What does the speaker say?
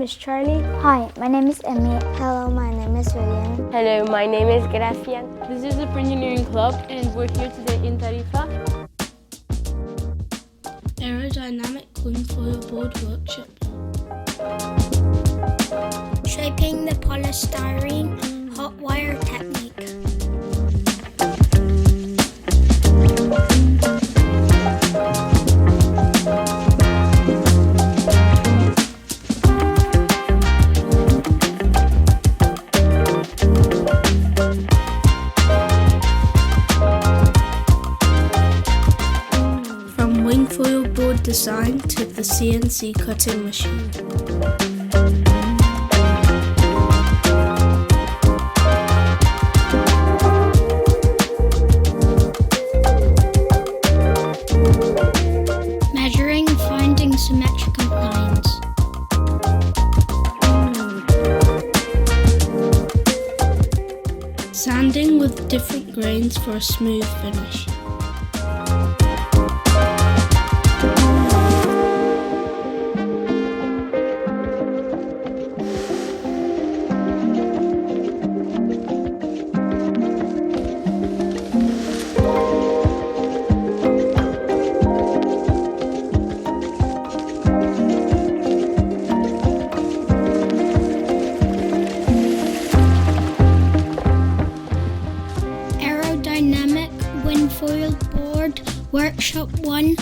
is Charlie. Hi, my name is Emmy. Hello, my name is William. Hello, my name is Gracian. This is the Pre-Engineering Club and we're here today in Tarifa. Hydro-dynamic Wingfoil Board Workshop. Shaping the polystyrene hot wire technique. From wingfoil board design to the CNC cutting machine. Measuring and finding symmetrical lines. Sanding with different grains for a smooth finish. Aerodynamic Wingfoil Board Workshop 1